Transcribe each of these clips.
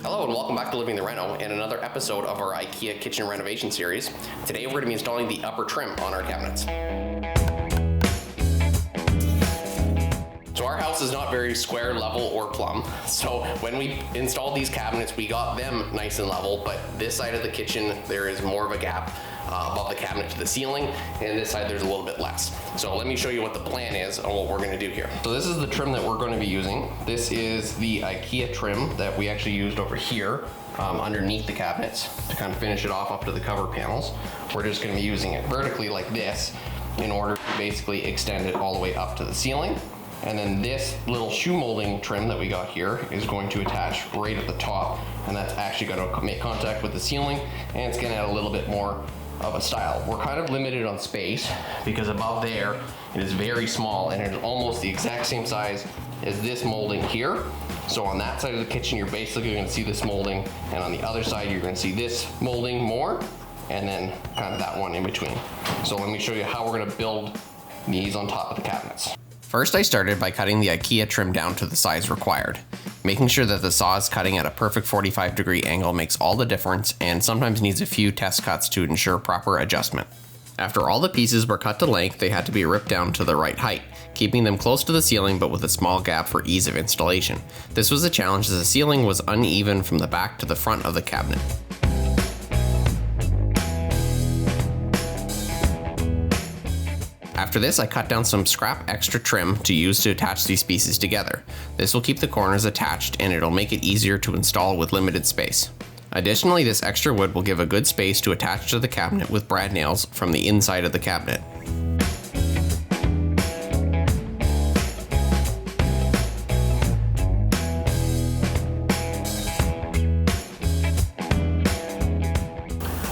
Hello and welcome back to Living the Reno and another episode of our Ikea kitchen renovation series. Today we're going to be installing the upper trim on our cabinets. So our house is not very square, level, or plumb. So when we installed these cabinets, we got them nice and level, but this side of the kitchen, there is more of a gap above the cabinet to the ceiling, and this side there's a little bit less. So let me show you what the plan is on what we're going to do here. So this is the trim that we're going to be using. This is the Ikea trim that we actually used over here underneath the cabinets to kind of finish it off up to the cover panels. We're just going to be using it vertically like this in order to basically extend it all the way up to the ceiling. And then this little shoe molding trim that we got here is going to attach right at the top, and that's actually going to make contact with the ceiling, and it's going to add a little bit more of a style. We're kind of limited on space because above there it is very small and it is almost the exact same size as this molding here. So on that side of the kitchen you're basically going to see this molding, and on the other side you're going to see this molding more, and then kind of that one in between. So let me show you how we're going to build these on top of the cabinets. First, I started by cutting the Ikea trim down to the size required. Making sure that the saw is cutting at a perfect 45-degree angle makes all the difference, and sometimes needs a few test cuts to ensure proper adjustment. After all the pieces were cut to length, they had to be ripped down to the right height, keeping them close to the ceiling but with a small gap for ease of installation. This was a challenge as the ceiling was uneven from the back to the front of the cabinet. After this, I cut down some scrap extra trim to use to attach these pieces together. This will keep the corners attached and it'll make it easier to install with limited space. Additionally, this extra wood will give a good space to attach to the cabinet with brad nails from the inside of the cabinet.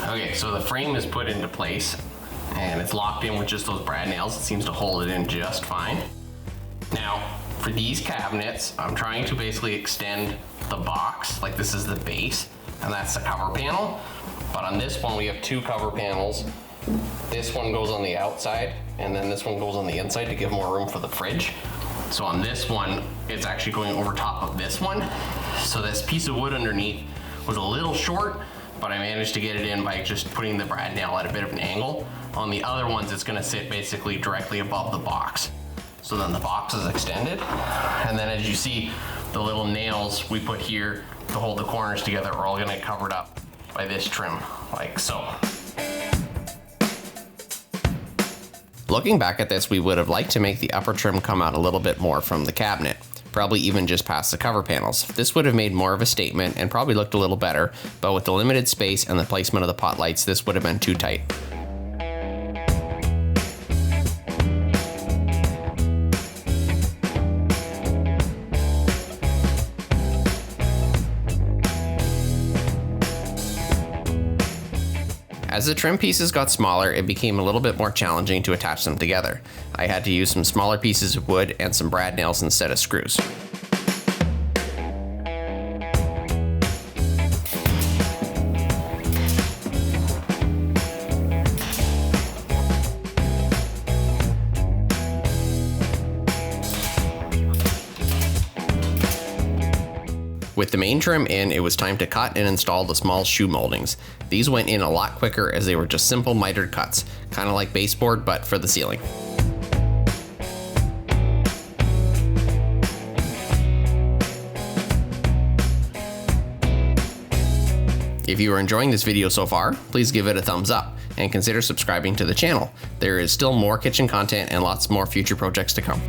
Okay, so the frame is put into place, and it's locked in with just those brad nails. It seems to hold it in just fine. Now, for these cabinets, I'm trying to basically extend the box, like this is the base, and that's the cover panel. But on this one, we have two cover panels. This one goes on the outside, and then this one goes on the inside to give more room for the fridge. So on this one, it's actually going over top of this one. So this piece of wood underneath was a little short, but I managed to get it in by just putting the brad nail at a bit of an angle. On the other ones, it's gonna sit basically directly above the box. So then the box is extended. And then as you see, the little nails we put here to hold the corners together are all gonna get covered up by this trim, like so. Looking back at this, we would have liked to make the upper trim come out a little bit more from the cabinet, probably even just past the cover panels. This would have made more of a statement and probably looked a little better, but with the limited space and the placement of the pot lights, this would have been too tight. As the trim pieces got smaller, it became a little bit more challenging to attach them together. I had to use some smaller pieces of wood and some brad nails instead of screws. With the main trim in, it was time to cut and install the small shoe moldings. These went in a lot quicker as they were just simple mitered cuts, kind of like baseboard but for the ceiling. If you are enjoying this video so far, please give it a thumbs up and consider subscribing to the channel. There is still more kitchen content and lots more future projects to come.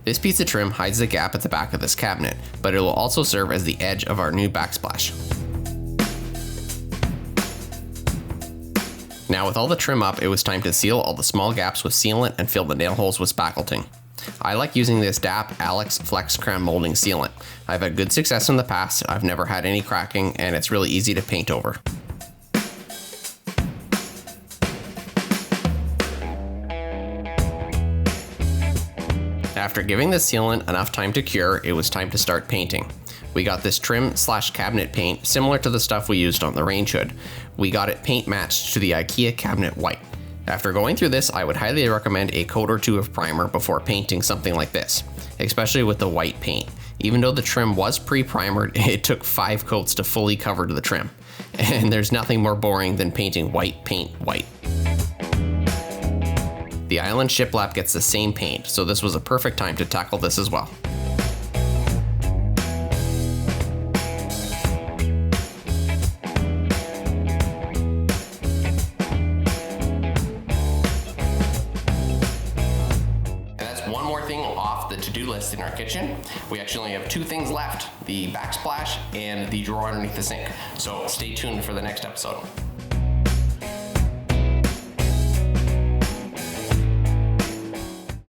This piece of trim hides the gap at the back of this cabinet, but it will also serve as the edge of our new backsplash. Now with all the trim up, it was time to seal all the small gaps with sealant and fill the nail holes with spackleting. I like using this DAP Alex Flex Creme molding sealant. I've had good success in the past, I've never had any cracking, and it's really easy to paint over. After giving the sealant enough time to cure, it was time to start painting. We got this trim/cabinet paint similar to the stuff we used on the range hood. We got it paint matched to the Ikea cabinet white. After going through this, I would highly recommend a coat or two of primer before painting something like this, especially with the white paint. Even though the trim was pre-primered, it took 5 coats to fully cover the trim. And there's nothing more boring than painting white paint white. The island shiplap gets the same paint, so this was a perfect time to tackle this as well. One more thing off the to-do list in our kitchen. We actually only have 2 things left, the backsplash and the drawer underneath the sink. So stay tuned for the next episode.